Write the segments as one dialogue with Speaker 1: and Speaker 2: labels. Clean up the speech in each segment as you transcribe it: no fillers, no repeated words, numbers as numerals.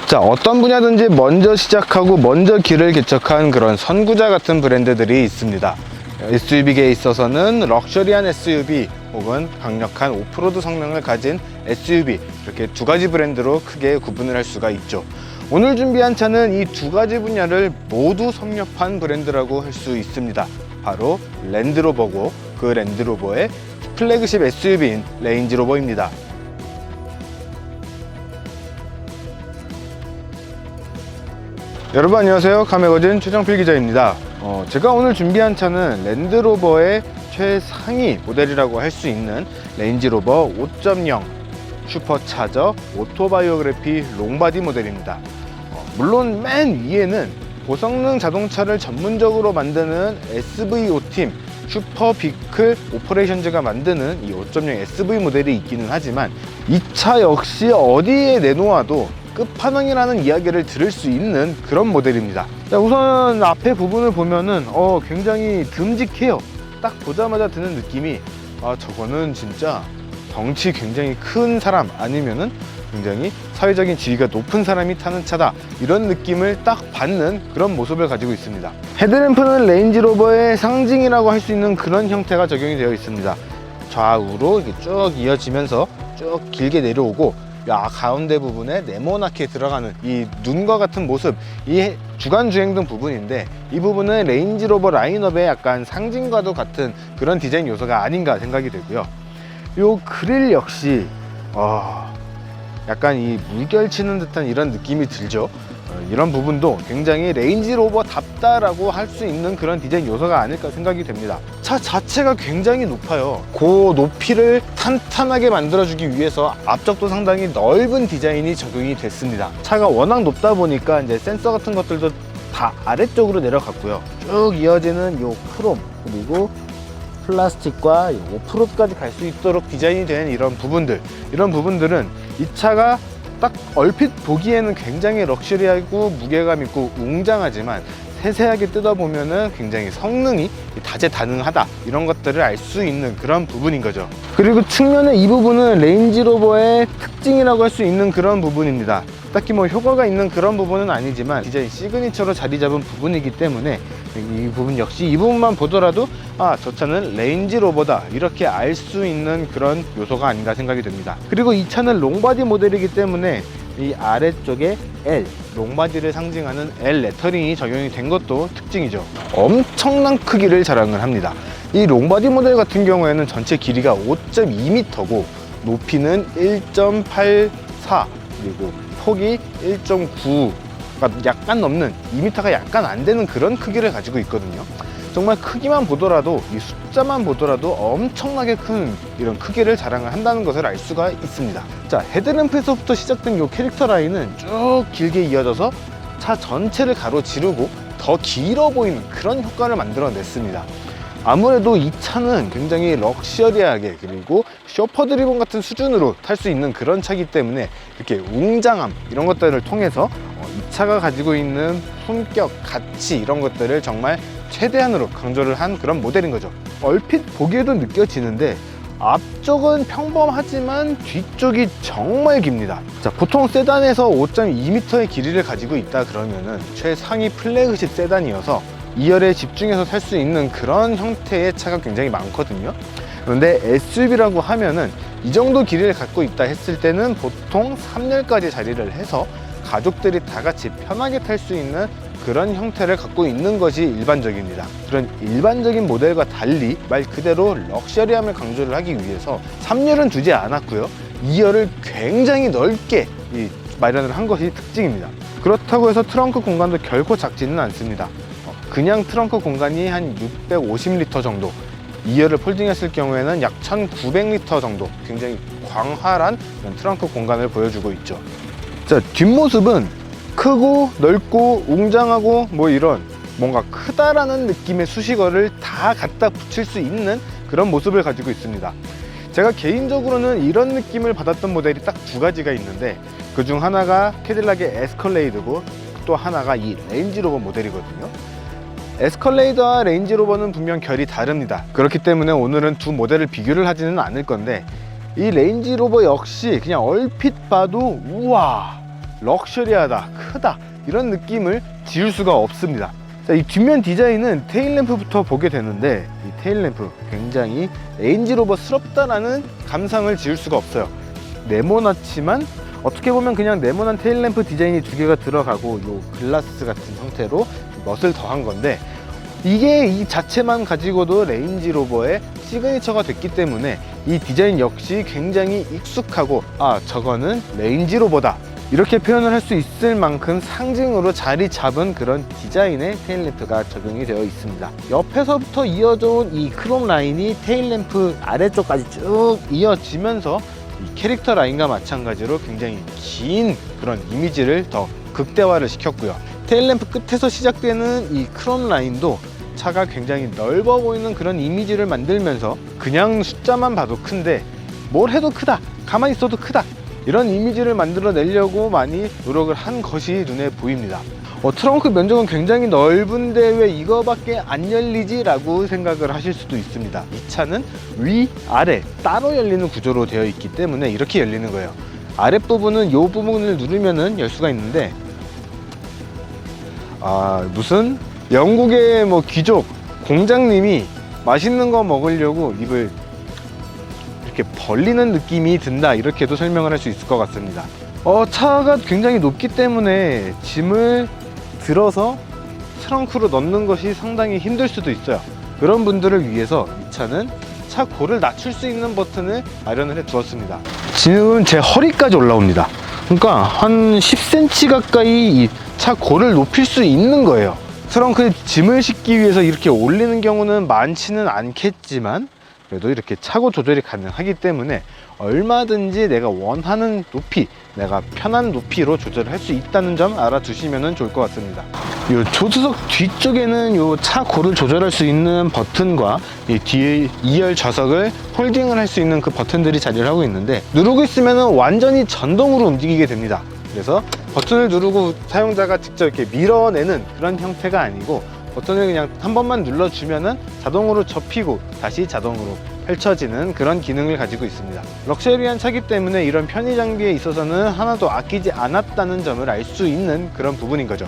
Speaker 1: 자, 어떤 분야든지 먼저 시작하고 먼저 길을 개척한 그런 선구자 같은 브랜드들이 있습니다. SUV계에 있어서는 럭셔리한 SUV 혹은 강력한 오프로드 성능을 가진 SUV, 이렇게 두 가지 브랜드로 크게 구분을 할 수가 있죠. 오늘 준비한 차는 이 두 가지 분야를 모두 섭렵한 브랜드라고 할 수 있습니다. 바로 랜드로버고, 그 랜드로버의 플래그십 SUV인 레인지로버입니다. 여러분 안녕하세요. 카메거진 최정필 기자입니다. 제가 오늘 준비한 차는 랜드로버의 최상위 모델이라고 할 수 있는 레인지로버 5.0 슈퍼차저 오토바이오그래피 롱바디 모델입니다. 물론 맨 위에는 고성능 자동차를 전문적으로 만드는 SVO팀 슈퍼비클 오퍼레이션즈가 만드는 이 5.0 SV 모델이 있기는 하지만 이 차 역시 어디에 내놓아도 끝판왕이라는 이야기를 들을 수 있는 그런 모델입니다. 자, 우선 앞에 부분을 보면은 굉장히 듬직해요. 딱 보자마자 드는 느낌이 저거는 진짜 덩치 굉장히 큰 사람 아니면은 굉장히 사회적인 지위가 높은 사람이 타는 차다, 이런 느낌을 딱 받는 그런 모습을 가지고 있습니다. 헤드램프는 레인지로버의 상징이라고 할 수 있는 그런 형태가 적용이 되어 있습니다. 좌우로 이렇게 쭉 이어지면서 쭉 길게 내려오고 가운데 부분에 네모나게 들어가는 이 눈과 같은 모습, 이 주간 주행등 부분인데 이 부분은 레인지로버 라인업의 약간 상징과도 같은 그런 디자인 요소가 아닌가 생각이 되고요. 요 그릴 역시 약간 이 물결치는 듯한 이런 느낌이 들죠. 이런 부분도 굉장히 레인지로버답다라고 할 수 있는 그런 디자인 요소가 아닐까 생각이 됩니다. 차 자체가 굉장히 높아요. 그 높이를 탄탄하게 만들어주기 위해서 앞쪽도 상당히 넓은 디자인이 적용이 됐습니다. 차가 워낙 높다 보니까 이제 센서 같은 것들도 다 아래쪽으로 내려갔고요. 쭉 이어지는 요 크롬, 그리고 플라스틱과 오프로드까지 갈 수 있도록 디자인이 된 이런 부분들은 이 차가 딱 얼핏 보기에는 굉장히 럭셔리하고 무게감 있고 웅장하지만 세세하게 뜯어보면은 굉장히 성능이 다재다능하다, 이런 것들을 알 수 있는 그런 부분인 거죠. 그리고 측면의 이 부분은 레인지로버의 특징이라고 할 수 있는 그런 부분입니다. 딱히 뭐 효과가 있는 그런 부분은 아니지만 디자인 시그니처로 자리 잡은 부분이기 때문에 이 부분 역시 이 부분만 보더라도 저 차는 레인지로버다, 이렇게 알 수 있는 그런 요소가 아닌가 생각이 됩니다. 그리고 이 차는 롱바디 모델이기 때문에 이 아래쪽에 L, 롱바디를 상징하는 L 레터링이 적용이 된 것도 특징이죠. 엄청난 크기를 자랑을 합니다. 이 롱바디 모델 같은 경우에는 전체 길이가 5.2m고 높이는 1.84, 그리고 폭이 1.9가 약간 넘는 2m가 약간 안 되는 그런 크기를 가지고 있거든요. 정말 크기만 보더라도, 이 숫자만 보더라도 엄청나게 큰 이런 크기를 자랑을 한다는 것을 알 수가 있습니다. 자, 헤드램프에서부터 시작된 이 캐릭터 라인은 쭉 길게 이어져서 차 전체를 가로지르고 더 길어 보이는 그런 효과를 만들어냈습니다. 아무래도 이 차는 굉장히 럭셔리하게, 그리고 쇼퍼 드리븐 같은 수준으로 탈 수 있는 그런 차이기 때문에 이렇게 웅장함, 이런 것들을 통해서 이 차가 가지고 있는 품격, 가치, 이런 것들을 정말 최대한으로 강조를 한 그런 모델인 거죠. 얼핏 보기에도 느껴지는데 앞쪽은 평범하지만 뒤쪽이 정말 깁니다. 자, 보통 세단에서 5.2m의 길이를 가지고 있다 그러면은 최상위 플래그십 세단이어서 2열에 집중해서 탈 수 있는 그런 형태의 차가 굉장히 많거든요. 그런데 SUV라고 하면은 이 정도 길이를 갖고 있다 했을 때는 보통 3열까지 자리를 해서 가족들이 다 같이 편하게 탈 수 있는 그런 형태를 갖고 있는 것이 일반적입니다. 그런 일반적인 모델과 달리 말 그대로 럭셔리함을 강조를 하기 위해서 3열은 두지 않았고요. 2열을 굉장히 넓게 마련을 한 것이 특징입니다. 그렇다고 해서 트렁크 공간도 결코 작지는 않습니다. 그냥 트렁크 공간이 한 650리터 정도, 2열을 폴딩했을 경우에는 약 1900리터 정도, 굉장히 광활한 트렁크 공간을 보여주고 있죠. 자, 뒷모습은 크고 넓고 웅장하고 뭐 이런 뭔가 크다라는 느낌의 수식어를 다 갖다 붙일 수 있는 그런 모습을 가지고 있습니다. 제가 개인적으로는 이런 느낌을 받았던 모델이 딱 두 가지가 있는데, 그중 하나가 캐딜락의 에스컬레이드고 또 하나가 이 레인지로버 모델이거든요. 에스컬레이드와 레인지로버는 분명 결이 다릅니다. 그렇기 때문에 오늘은 두 모델을 비교를 하지는 않을 건데, 이 레인지로버 역시 그냥 얼핏 봐도 우와, 럭셔리하다, 크다 이런 느낌을 지울 수가 없습니다. 자, 이 뒷면 디자인은 테일램프부터 보게 되는데 이 테일램프 굉장히 레인지로버스럽다라는 감상을 지울 수가 없어요. 네모나지만 어떻게 보면 그냥 네모난 테일램프 디자인이 두 개가 들어가고 요 글라스 같은 형태로 멋을 더한 건데, 이게 이 자체만 가지고도 레인지로버의 시그니처가 됐기 때문에 이 디자인 역시 굉장히 익숙하고 아, 저거는 레인지로버다 이렇게 표현을 할 수 있을 만큼 상징으로 자리 잡은 그런 디자인의 테일램프가 적용이 되어 있습니다. 옆에서부터 이어져 온 이 크롬 라인이 테일램프 아래쪽까지 쭉 이어지면서 이 캐릭터 라인과 마찬가지로 굉장히 긴 그런 이미지를 더 극대화를 시켰고요. 테일램프 끝에서 시작되는 이 크롬 라인도 차가 굉장히 넓어 보이는 그런 이미지를 만들면서 그냥 숫자만 봐도 큰데 뭘 해도 크다, 가만히 있어도 크다 이런 이미지를 만들어 내려고 많이 노력을 한 것이 눈에 보입니다. 트렁크 면적은 굉장히 넓은데 왜 이거밖에 안 열리지? 라고 생각을 하실 수도 있습니다. 이 차는 위, 아래 따로 열리는 구조로 되어 있기 때문에 이렇게 열리는 거예요. 아랫부분은 이 부분을 누르면은 열 수가 있는데 무슨 영국의 뭐 귀족 공장님이 맛있는 거 먹으려고 입을 이렇게 벌리는 느낌이 든다, 이렇게도 설명을 할 수 있을 것 같습니다. 차가 굉장히 높기 때문에 짐을 들어서 트렁크로 넣는 것이 상당히 힘들 수도 있어요. 그런 분들을 위해서 이 차는 차 고를 낮출 수 있는 버튼을 마련을 해 두었습니다. 지금 제 허리까지 올라옵니다. 그러니까 한 10cm 가까이 이 차 고를 높일 수 있는 거예요. 트렁크에 짐을 싣기 위해서 이렇게 올리는 경우는 많지는 않겠지만 그래도 이렇게 차고 조절이 가능하기 때문에 얼마든지 내가 원하는 높이, 내가 편한 높이로 조절을 할 수 있다는 점 알아두시면 좋을 것 같습니다. 이 조수석 뒤쪽에는 이 차 고를 조절할 수 있는 버튼과 이 뒤에 2열 좌석을 홀딩을 할 수 있는 그 버튼들이 자리를 하고 있는데, 누르고 있으면 완전히 전동으로 움직이게 됩니다. 그래서 버튼을 누르고 사용자가 직접 이렇게 밀어내는 그런 형태가 아니고 버튼을 그냥 한 번만 눌러주면은 자동으로 접히고 다시 자동으로 펼쳐지는 그런 기능을 가지고 있습니다. 럭셔리한 차기 때문에 이런 편의 장비에 있어서는 하나도 아끼지 않았다는 점을 알 수 있는 그런 부분인 거죠.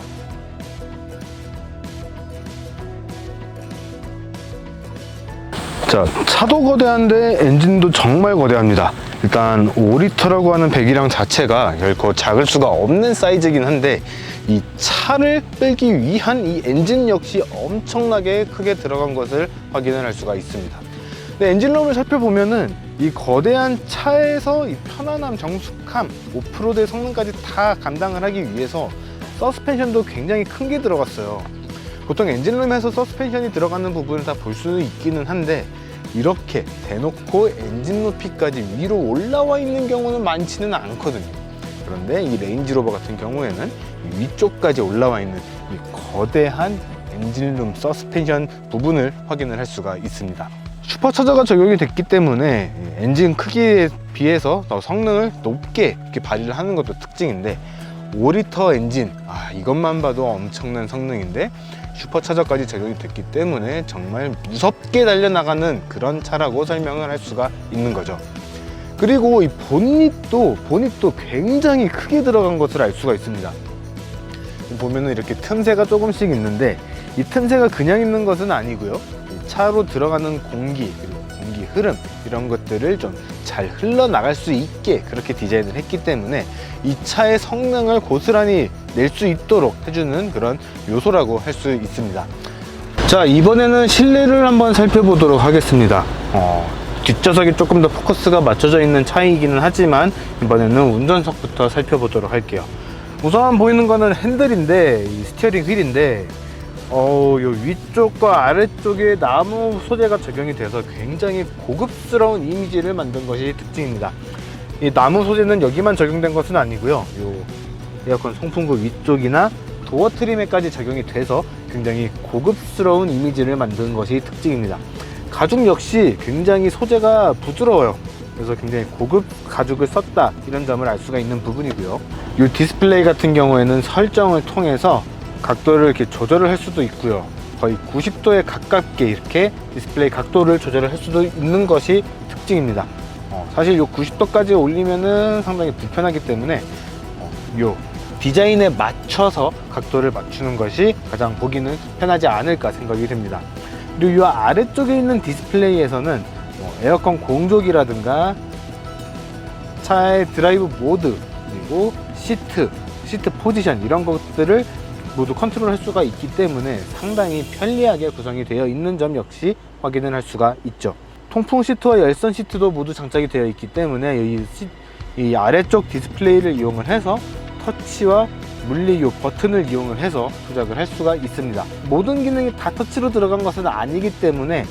Speaker 1: 자, 차도 거대한데 엔진도 정말 거대합니다. 일단 5리터라고 하는 배기량 자체가 결코 작을 수가 없는 사이즈이긴 한데 이 차를 끌기 위한 이 엔진 역시 엄청나게 크게 들어간 것을 확인을 할 수가 있습니다. 근데 엔진룸을 살펴보면은 이 거대한 차에서 이 편안함, 정숙함, 오프로드의 성능까지 다 감당을 하기 위해서 서스펜션도 굉장히 큰 게 들어갔어요. 보통 엔진룸에서 서스펜션이 들어가는 부분을 다 볼 수는 있기는 한데 이렇게 대놓고 엔진 높이까지 위로 올라와 있는 경우는 많지는 않거든요. 그런데 이 레인지로버 같은 경우에는 이 위쪽까지 올라와 있는 이 거대한 엔진룸 서스펜션 부분을 확인을 할 수가 있습니다. 슈퍼차저가 적용이 됐기 때문에 엔진 크기에 비해서 더 성능을 높게 이렇게 발휘를 하는 것도 특징인데 5리터 엔진, 이것만 봐도 엄청난 성능인데 슈퍼차저까지 적용이 됐기 때문에 정말 무섭게 달려나가는 그런 차라고 설명을 할 수가 있는 거죠. 그리고 이 보닛도 굉장히 크게 들어간 것을 알 수가 있습니다. 보면은 이렇게 틈새가 조금씩 있는데 이 틈새가 그냥 있는 것은 아니고요. 이 차로 들어가는 공기, 그리고 공기 흐름 이런 것들을 좀 잘 흘러나갈 수 있게 그렇게 디자인을 했기 때문에 이 차의 성능을 고스란히 낼 수 있도록 해주는 그런 요소라고 할 수 있습니다. 자, 이번에는 실내를 한번 살펴보도록 하겠습니다. 뒷좌석이 조금 더 포커스가 맞춰져 있는 차이기는 하지만 이번에는 운전석부터 살펴보도록 할게요. 우선 보이는 거는 핸들인데 이 스티어링 휠인데 요 위쪽과 아래쪽에 나무 소재가 적용이 돼서 굉장히 고급스러운 이미지를 만든 것이 특징입니다. 이 나무 소재는 여기만 적용된 것은 아니고요. 요 에어컨 송풍구 위쪽이나 도어 트림에까지 적용이 돼서 굉장히 고급스러운 이미지를 만든 것이 특징입니다. 가죽 역시 굉장히 소재가 부드러워요. 그래서 굉장히 고급 가죽을 썼다 이런 점을 알 수가 있는 부분이고요. 이 디스플레이 같은 경우에는 설정을 통해서 각도를 이렇게 조절을 할 수도 있고요. 거의 90도에 가깝게 이렇게 디스플레이 각도를 조절을 할 수도 있는 것이 특징입니다. 사실 이 90도까지 올리면은 상당히 불편하기 때문에 요 디자인에 맞춰서 각도를 맞추는 것이 가장 보기는 편하지 않을까 생각이 됩니다. 그리고 이 아래쪽에 있는 디스플레이에서는 에어컨 공조기라든가 차의 드라이브 모드, 그리고 시트 포지션, 이런 것들을 모두 컨트롤 할 수가 있기 때문에 상당히 편리하게 구성이 되어 있는 점 역시 확인을 할 수가 있죠. 통풍 시트와 열선 시트도 모두 장착이 되어 있기 때문에 이 아래쪽 디스플레이를 이용을 해서 터치와 물리 요 버튼을 이용을 해서 조작을 할 수가 있습니다. 모든 기능이 다 터치로 들어간 것은 아니기 때문에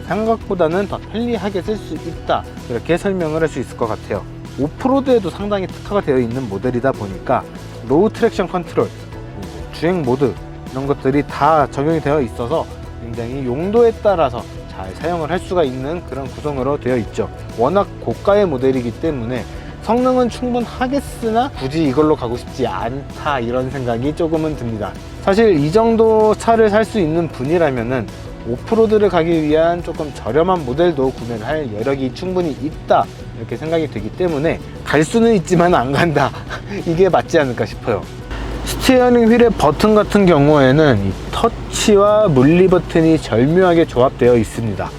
Speaker 1: 생각보다는 더 편리하게 쓸 수 있다, 이렇게 설명을 할 수 있을 것 같아요. 오프로드에도 상당히 특화가 되어 있는 모델이다 보니까 로우 트랙션 컨트롤, 주행 모드, 이런 것들이 다 적용이 되어 있어서 굉장히 용도에 따라서 잘 사용을 할 수가 있는 그런 구성으로 되어 있죠. 워낙 고가의 모델이기 때문에 성능은 충분하겠으나 굳이 이걸로 가고 싶지 않다, 이런 생각이 조금은 듭니다. 사실 이 정도 차를 살 수 있는 분이라면은 오프로드를 가기 위한 조금 저렴한 모델도 구매를 할 여력이 충분히 있다, 이렇게 생각이 되기 때문에 갈 수는 있지만 안 간다 이게 맞지 않을까 싶어요. 스티어링 휠의 버튼 같은 경우에는 이 터치와 물리 버튼이 절묘하게 조합되어 있습니다.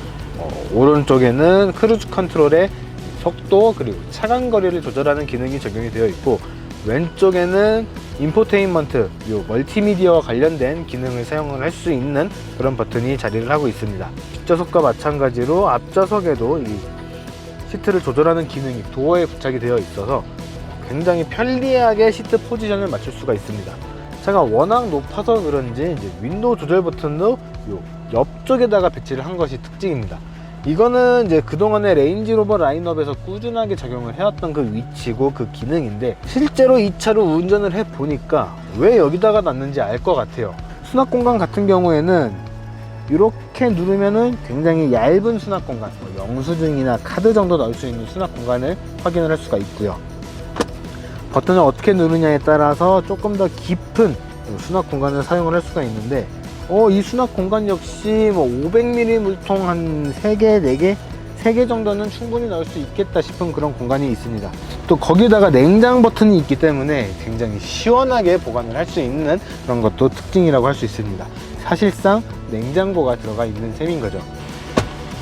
Speaker 1: 오른쪽에는 크루즈 컨트롤의 속도 그리고 차간 거리를 조절하는 기능이 적용이 되어 있고, 왼쪽에는 인포테인먼트, 멀티미디어와 관련된 기능을 사용을 할 수 있는 그런 버튼이 자리를 하고 있습니다. 뒷좌석과 마찬가지로 앞좌석에도 이 시트를 조절하는 기능이 도어에 부착이 되어 있어서 굉장히 편리하게 시트 포지션을 맞출 수가 있습니다. 차가 워낙 높아서 그런지 이제 윈도우 조절 버튼도 옆쪽에다가 배치를 한 것이 특징입니다. 이거는 이제 그동안의 레인지로버 라인업에서 꾸준하게 적용을 해왔던 그 위치고 그 기능인데, 실제로 이 차로 운전을 해보니까 왜 여기다가 놨는지 알 것 같아요. 수납 공간 같은 경우에는 이렇게 누르면은 굉장히 얇은 수납 공간, 영수증이나 카드 정도 넣을 수 있는 수납 공간을 확인을 할 수가 있고요. 버튼을 어떻게 누르냐에 따라서 조금 더 깊은 수납 공간을 사용을 할 수가 있는데, 이 수납 공간 역시 500ml 물통 한 3개, 4개, 3개 정도는 충분히 넣을 수 있겠다 싶은 그런 공간이 있습니다. 또 거기다가 냉장 버튼이 있기 때문에 굉장히 시원하게 보관을 할 수 있는 그런 것도 특징이라고 할 수 있습니다. 사실상 냉장고가 들어가 있는 셈인 거죠.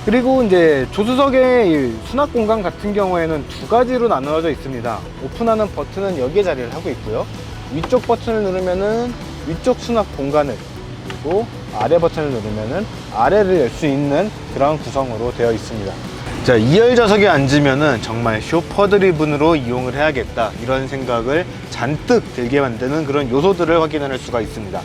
Speaker 1: 그리고 이제 조수석의 이 수납 공간 같은 경우에는 두 가지로 나누어져 있습니다. 오픈하는 버튼은 여기에 자리를 하고 있고요. 위쪽 버튼을 누르면은 위쪽 수납 공간을, 그리고 아래 버튼을 누르면은 아래를 열 수 있는 그런 구성으로 되어 있습니다. 자, 2열 좌석에 앉으면은 정말 쇼퍼 드리븐으로 이용을 해야겠다, 이런 생각을 잔뜩 들게 만드는 그런 요소들을 확인할 수가 있습니다.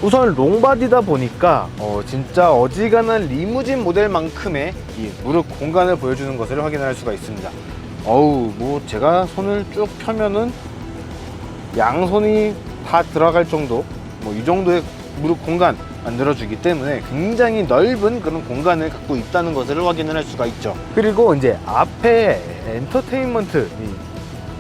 Speaker 1: 우선 롱바디다 보니까 진짜 어지간한 리무진 모델만큼의 이 무릎 공간을 보여주는 것을 확인할 수가 있습니다. 제가 손을 쭉 펴면은 양손이 다 들어갈 정도, 이 정도의 무릎 공간 만들어주기 때문에 굉장히 넓은 그런 공간을 갖고 있다는 것을 확인을 할 수가 있죠. 그리고 이제 앞에 엔터테인먼트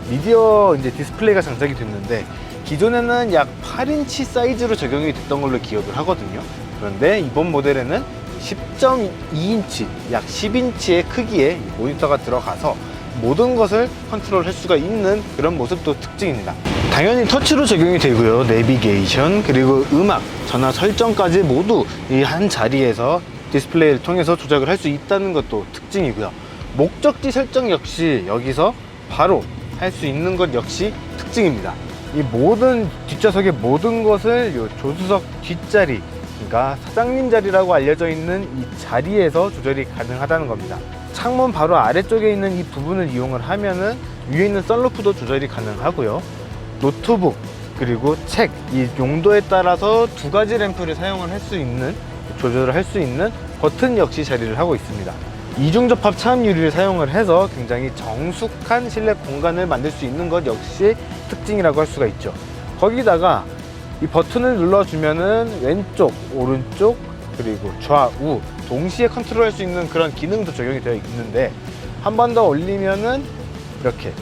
Speaker 1: 미디어 이제 디스플레이가 장착이 됐는데, 기존에는 약 8인치 사이즈로 적용이 됐던 걸로 기억을 하거든요. 그런데 이번 모델에는 10.2인치, 약 10인치의 크기의 모니터가 들어가서 모든 것을 컨트롤 할 수가 있는 그런 모습도 특징입니다. 당연히 터치로 적용이 되고요. 내비게이션, 그리고 음악, 전화 설정까지 모두 이 한 자리에서 디스플레이를 통해서 조작을 할 수 있다는 것도 특징이고요. 목적지 설정 역시 여기서 바로 할 수 있는 것 역시 특징입니다. 이 모든 뒷좌석의 모든 것을 이 조수석 뒷자리, 그러니까 사장님 자리라고 알려져 있는 이 자리에서 조절이 가능하다는 겁니다. 창문 바로 아래쪽에 있는 이 부분을 이용을 하면은 위에 있는 썬루프도 조절이 가능하고요. 노트북, 그리고 책, 이 용도에 따라서 두 가지 램프를 사용을 할 수 있는, 조절을 할 수 있는 버튼 역시 자리를 하고 있습니다. 이중접합 차음 유리를 사용을 해서 굉장히 정숙한 실내 공간을 만들 수 있는 것 역시 특징이라고 할 수가 있죠. 거기다가 이 버튼을 눌러주면은 왼쪽, 오른쪽, 그리고 좌우 동시에 컨트롤 할 수 있는 그런 기능도 적용이 되어 있는데, 한 번 더 올리면은 이렇게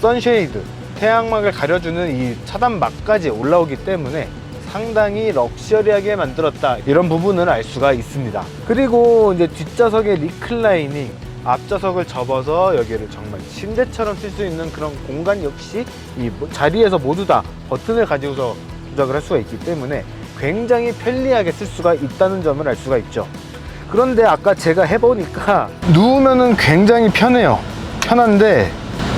Speaker 1: 선쉐이드, 태양막을 가려주는 이 차단막까지 올라오기 때문에 상당히 럭셔리하게 만들었다, 이런 부분을 알 수가 있습니다. 그리고 이제 뒷좌석의 리클라이닝, 앞좌석을 접어서 여기를 정말 침대처럼 쓸 수 있는 그런 공간 역시 이 자리에서 모두 다 버튼을 가지고서 조작을 할 수가 있기 때문에 굉장히 편리하게 쓸 수가 있다는 점을 알 수가 있죠. 그런데 아까 제가 해보니까 누우면은 굉장히 편해요. 편한데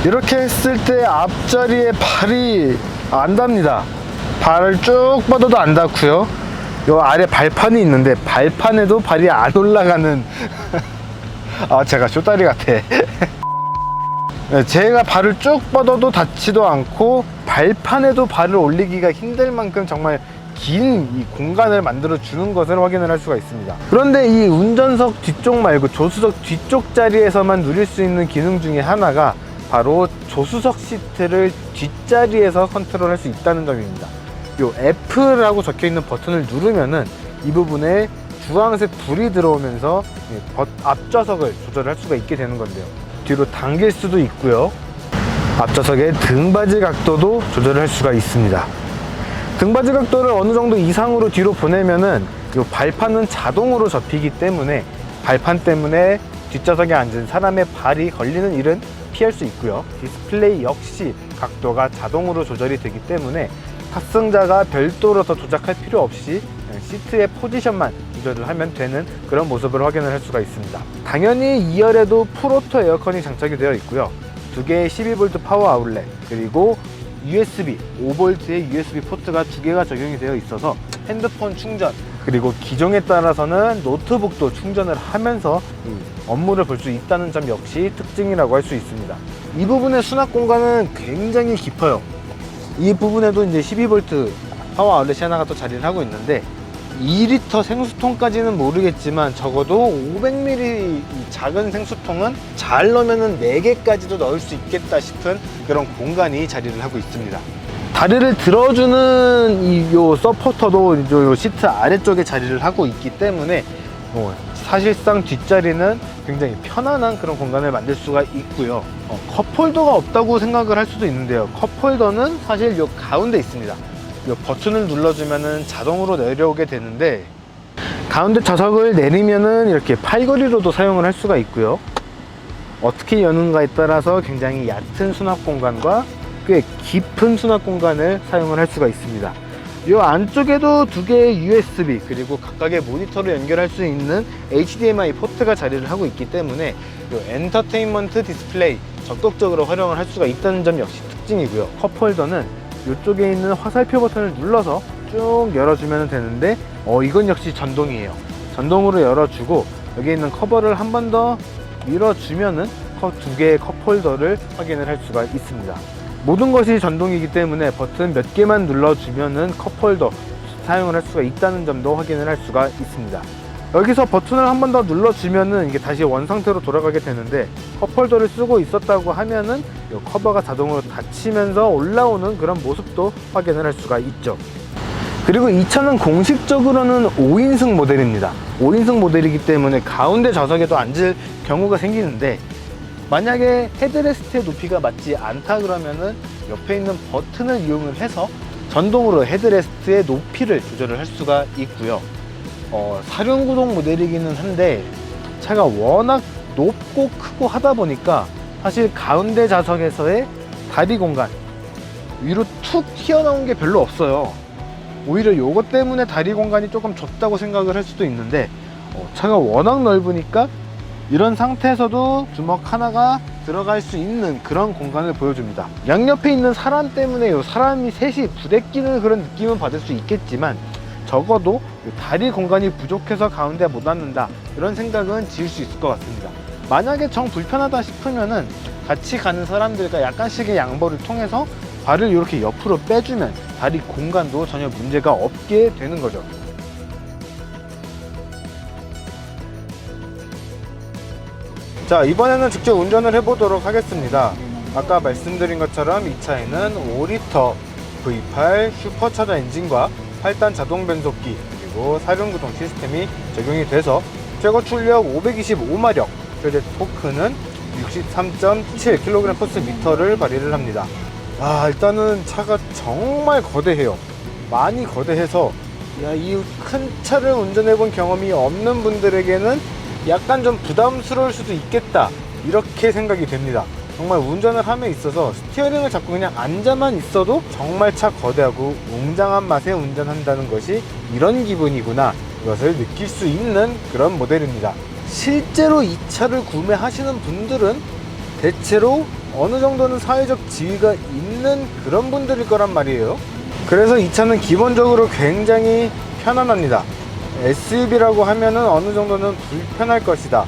Speaker 1: 이렇게 했을 때 앞자리에 발이 안 닿습니다. 발을 쭉 뻗어도 안 닿고요. 요 아래 발판이 있는데 발판에도 발이 안 올라가는 아, 제가 쇼다리 같아. 제가 발을 쭉 뻗어도 닿지도 않고 발판에도 발을 올리기가 힘들 만큼 정말 긴 이 공간을 만들어 주는 것을 확인을 할 수가 있습니다. 그런데 이 운전석 뒤쪽 말고 조수석 뒤쪽 자리에서만 누릴 수 있는 기능 중에 하나가 바로 조수석 시트를 뒷자리에서 컨트롤할 수 있다는 점입니다. 요 F라고 적혀 있는 버튼을 누르면은 이 부분에 주황색 불이 들어오면서 앞좌석을 조절할 수가 있게 되는 건데요. 뒤로 당길 수도 있고요. 앞좌석의 등받이 각도도 조절할 수가 있습니다. 등받이 각도를 어느 정도 이상으로 뒤로 보내면은 이 발판은 자동으로 접히기 때문에 발판 때문에 뒷좌석에 앉은 사람의 발이 걸리는 일은 피할 수 있고요. 디스플레이 역시 각도가 자동으로 조절이 되기 때문에 탑승자가 별도로 더 조작할 필요 없이 시트의 포지션만 조절을 하면 되는 그런 모습을 확인을 할 수가 있습니다. 당연히 2열에도 풀오토 에어컨이 장착이 되어 있고요. 두 개의 12V 파워 아울렛, 그리고 USB, 5V의 USB 포트가 두 개가 적용이 되어 있어서 핸드폰 충전, 그리고 기종에 따라서는 노트북도 충전을 하면서 업무를 볼 수 있다는 점 역시 특징이라고 할 수 있습니다. 이 부분의 수납 공간은 굉장히 깊어요. 이 부분에도 이제 12V 파워 아울렛이 하나가 또 자리를 하고 있는데 2리터 생수통까지는 모르겠지만 적어도 500ml 이 작은 생수통은 잘 넣으면 4개까지도 넣을 수 있겠다 싶은 그런 공간이 자리를 하고 있습니다. 다리를 들어주는 요 서포터도 요 시트 아래쪽에 자리를 하고 있기 때문에 사실상 뒷자리는 굉장히 편안한 그런 공간을 만들 수가 있고요. 컵홀더가 없다고 생각을 할 수도 있는데요. 컵홀더는 사실 요 가운데 있습니다. 이 버튼을 눌러주면은 자동으로 내려오게 되는데 가운데 좌석을 내리면은 이렇게 팔걸이로도 사용을 할 수가 있고요. 어떻게 여는가에 따라서 굉장히 얕은 수납 공간과 꽤 깊은 수납 공간을 사용을 할 수가 있습니다. 이 안쪽에도 두 개의 USB 그리고 각각의 모니터를 연결할 수 있는 HDMI 포트가 자리를 하고 있기 때문에 이 엔터테인먼트 디스플레이 적극적으로 활용을 할 수가 있다는 점 역시 특징이고요. 컵홀더는 이쪽에 있는 화살표 버튼을 눌러서 쭉 열어주면 되는데 이건 역시 전동이에요. 전동으로 열어주고 여기 있는 커버를 한 번 더 밀어주면은 두 개의 컵홀더를 확인을 할 수가 있습니다. 모든 것이 전동이기 때문에 버튼 몇 개만 눌러주면은 컵홀더 사용을 할 수가 있다는 점도 확인을 할 수가 있습니다. 여기서 버튼을 한 번 더 눌러주면은 이게 다시 원상태로 돌아가게 되는데 컵홀더를 쓰고 있었다고 하면은 이 커버가 자동으로 닫히면서 올라오는 그런 모습도 확인을 할 수가 있죠. 그리고 이 차는 공식적으로는 5인승 모델입니다. 5인승 모델이기 때문에 가운데 좌석에도 앉을 경우가 생기는데 만약에 헤드레스트의 높이가 맞지 않다 그러면은 옆에 있는 버튼을 이용을 해서 전동으로 헤드레스트의 높이를 조절을 할 수가 있고요. 사륜구동 모델이기는 한데 차가 워낙 높고 크고 하다 보니까 사실 가운데 좌석에서의 다리 공간 위로 툭 튀어나온 게 별로 없어요. 오히려 요것 때문에 다리 공간이 조금 좁다고 생각을 할 수도 있는데 차가 워낙 넓으니까 이런 상태에서도 주먹 하나가 들어갈 수 있는 그런 공간을 보여줍니다. 양옆에 있는 사람 때문에 요 사람이 셋이 부대끼는 그런 느낌은 받을 수 있겠지만 적어도 다리 공간이 부족해서 가운데 못 앉는다 이런 생각은 지을 수 있을 것 같습니다. 만약에 정 불편하다 싶으면은 같이 가는 사람들과 약간씩의 양보를 통해서 발을 이렇게 옆으로 빼주면 다리 공간도 전혀 문제가 없게 되는 거죠. 자, 이번에는 직접 운전을 해보도록 하겠습니다. 아까 말씀드린 것처럼 이 차에는 5리터 V8 슈퍼차저 엔진과 8단 자동 변속기 그리고 사륜구동 시스템이 적용이 돼서 최고 출력 525마력, 최대 토크는 63.7kg/m를 발휘를 합니다. 일단은 차가 정말 거대해요. 많이 거대해서 이 큰 차를 운전해 본 경험이 없는 분들에게는 약간 좀 부담스러울 수도 있겠다, 이렇게 생각이 됩니다. 정말 운전을 함에 있어서 스티어링을 잡고 그냥 앉아만 있어도 정말 차 거대하고 웅장한 맛에 운전한다는 것이 이런 기분이구나, 이것을 느낄 수 있는 그런 모델입니다. 실제로 이 차를 구매하시는 분들은 대체로 어느 정도는 사회적 지위가 있는 그런 분들일 거란 말이에요. 그래서 이 차는 기본적으로 굉장히 편안합니다. SUV라고 하면은 어느 정도는 불편할 것이다,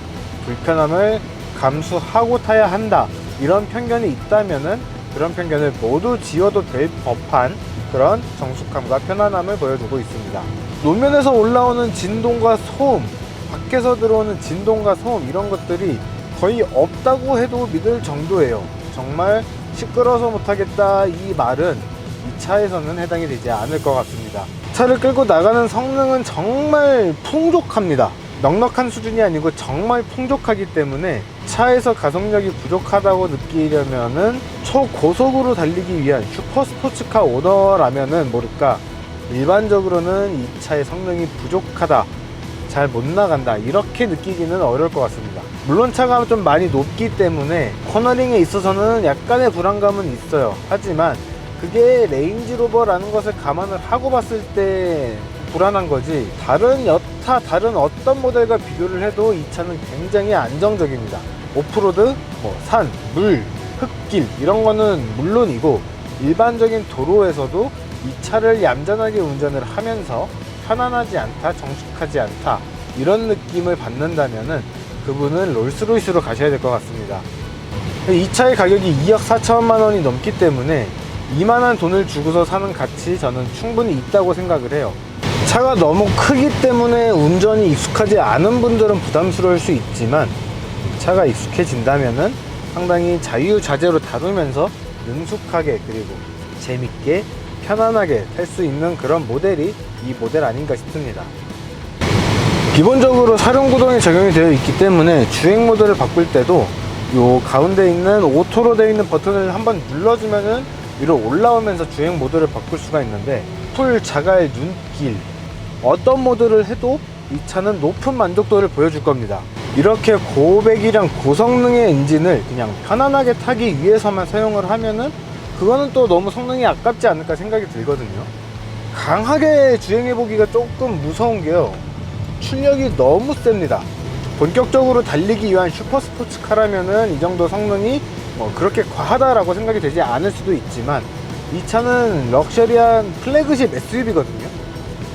Speaker 1: 불편함을 감수하고 타야 한다, 이런 편견이 있다면은 그런 편견을 모두 지워도 될 법한 그런 정숙함과 편안함을 보여주고 있습니다. 노면에서 올라오는 진동과 소음, 밖에서 들어오는 진동과 소음, 이런 것들이 거의 없다고 해도 믿을 정도예요. 정말 시끄러워서 못하겠다, 이 말은 이 차에서는 해당이 되지 않을 것 같습니다. 차를 끌고 나가는 성능은 정말 풍족합니다. 넉넉한 수준이 아니고 정말 풍족하기 때문에 차에서 가속력이 부족하다고 느끼려면은 초고속으로 달리기 위한 슈퍼스포츠카 오너라면은 모를까, 일반적으로는 이 차의 성능이 부족하다, 잘 못 나간다, 이렇게 느끼기는 어려울 것 같습니다. 물론 차가 좀 많이 높기 때문에 코너링에 있어서는 약간의 불안감은 있어요. 하지만 그게 레인지로버라는 것을 감안을 하고 봤을 때 불안한 거지, 다른 여타 다른 어떤 모델과 비교를 해도 이 차는 굉장히 안정적입니다. 오프로드, 산, 물, 흙길, 이런 거는 물론이고 일반적인 도로에서도 이 차를 얌전하게 운전을 하면서 편안하지 않다, 정숙하지 않다, 이런 느낌을 받는다면은 그분은 롤스로이스로 가셔야 될 것 같습니다. 이 차의 가격이 2억 4천만 원이 넘기 때문에 이만한 돈을 주고서 사는 가치, 저는 충분히 있다고 생각을 해요. 차가 너무 크기 때문에 운전이 익숙하지 않은 분들은 부담스러울 수 있지만, 차가 익숙해진다면은 상당히 자유자재로 다루면서 능숙하게, 그리고 재밌게 편안하게 탈 수 있는 그런 모델이 이 모델 아닌가 싶습니다. 기본적으로 사륜구동이 적용이 되어 있기 때문에 주행 모드를 바꿀 때도 요 가운데 있는 오토로 되어 있는 버튼을 한번 눌러주면은 위로 올라오면서 주행 모드를 바꿀 수가 있는데, 풀, 자갈, 눈길, 어떤 모드를 해도 이 차는 높은 만족도를 보여줄 겁니다. 이렇게 고배기량 고성능의 엔진을 그냥 편안하게 타기 위해서만 사용을 하면은 그거는 또 너무 성능이 아깝지 않을까 생각이 들거든요. 강하게 주행해보기가 조금 무서운 게요, 출력이 너무 셉니다. 본격적으로 달리기 위한 슈퍼스포츠카라면은 이 정도 성능이 그렇게 과하다라고 생각이 되지 않을 수도 있지만, 이 차는 럭셔리한 플래그십 SUV거든요.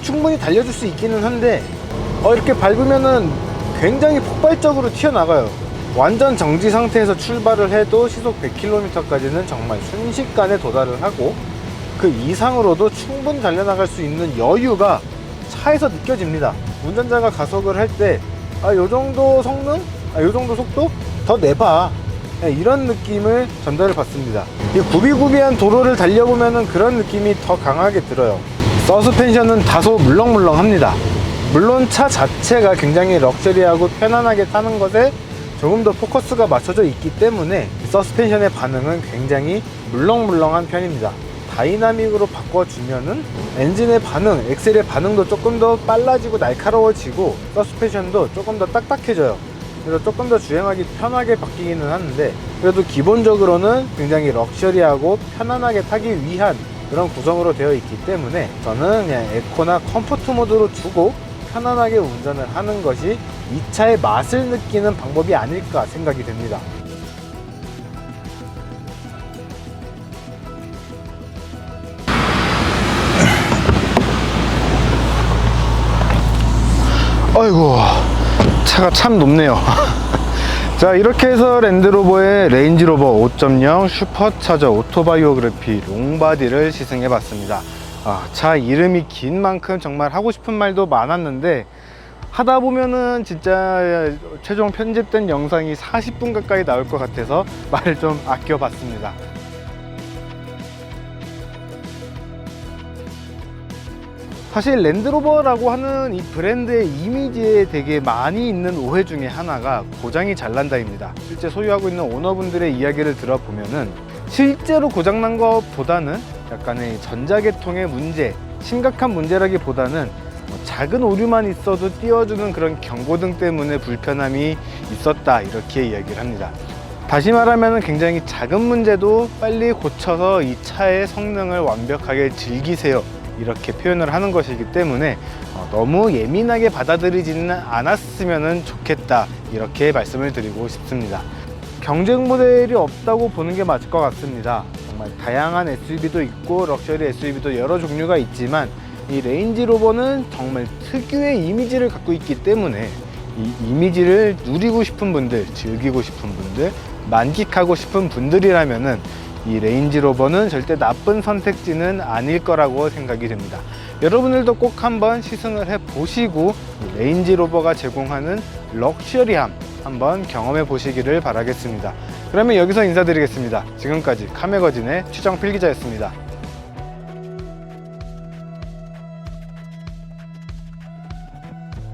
Speaker 1: 충분히 달려줄 수 있기는 한데 이렇게 밟으면은 굉장히 폭발적으로 튀어나가요. 완전 정지 상태에서 출발을 해도 시속 100km까지는 정말 순식간에 도달을 하고, 그 이상으로도 충분히 달려나갈 수 있는 여유가 차에서 느껴집니다. 운전자가 가속을 할 때 요 정도 성능? 요 정도 속도? 더 내봐, 이런 느낌을 전달을 받습니다. 이 구비구비한 도로를 달려보면은 그런 느낌이 더 강하게 들어요. 서스펜션은 다소 물렁물렁합니다. 물론 차 자체가 굉장히 럭셔리하고 편안하게 타는 것에 조금 더 포커스가 맞춰져 있기 때문에 서스펜션의 반응은 굉장히 물렁물렁한 편입니다. 다이나믹으로 바꿔주면은 엔진의 반응, 엑셀의 반응도 조금 더 빨라지고 날카로워지고 서스펜션도 조금 더 딱딱해져요. 그래서 조금 더 주행하기 편하게 바뀌기는 하는데, 그래도 기본적으로는 굉장히 럭셔리하고 편안하게 타기 위한 그런 구성으로 되어 있기 때문에 저는 그냥 에코나 컴포트 모드로 두고 편안하게 운전을 하는 것이 이 차의 맛을 느끼는 방법이 아닐까 생각이 됩니다. 아이고, 차가 참 높네요. 자, 이렇게 해서 랜드로버의 레인지로버 5.0 슈퍼차저 오토바이오그래피 롱바디를 시승해 봤습니다. 차 이름이 긴 만큼 정말 하고 싶은 말도 많았는데, 하다 보면은 진짜 최종 편집된 영상이 40분 가까이 나올 것 같아서 말을 좀 아껴 봤습니다. 사실 랜드로버라고 하는 이 브랜드의 이미지에 되게 많이 있는 오해 중에 하나가 고장이 잘 난다입니다. 실제 소유하고 있는 오너분들의 이야기를 들어보면은 실제로 고장난 것보다는 약간의 전자계통의 문제, 심각한 문제라기보다는 작은 오류만 있어도 띄워주는 그런 경고등 때문에 불편함이 있었다, 이렇게 이야기를 합니다. 다시 말하면 굉장히 작은 문제도 빨리 고쳐서 이 차의 성능을 완벽하게 즐기세요, 이렇게 표현을 하는 것이기 때문에 너무 예민하게 받아들이지는 않았으면 좋겠다, 이렇게 말씀을 드리고 싶습니다. 경쟁 모델이 없다고 보는 게 맞을 것 같습니다. 정말 다양한 SUV도 있고 럭셔리 SUV도 여러 종류가 있지만 이 레인지로버는 정말 특유의 이미지를 갖고 있기 때문에 이 이미지를 누리고 싶은 분들, 즐기고 싶은 분들, 만끽하고 싶은 분들이라면은 이 레인지로버는 절대 나쁜 선택지는 아닐 거라고 생각이 됩니다. 여러분들도 꼭 한번 시승을 해 보시고 레인지로버가 제공하는 럭셔리함 한번 경험해 보시기를 바라겠습니다. 그러면 여기서 인사드리겠습니다. 지금까지 카메거진의 추정 필기자였습니다.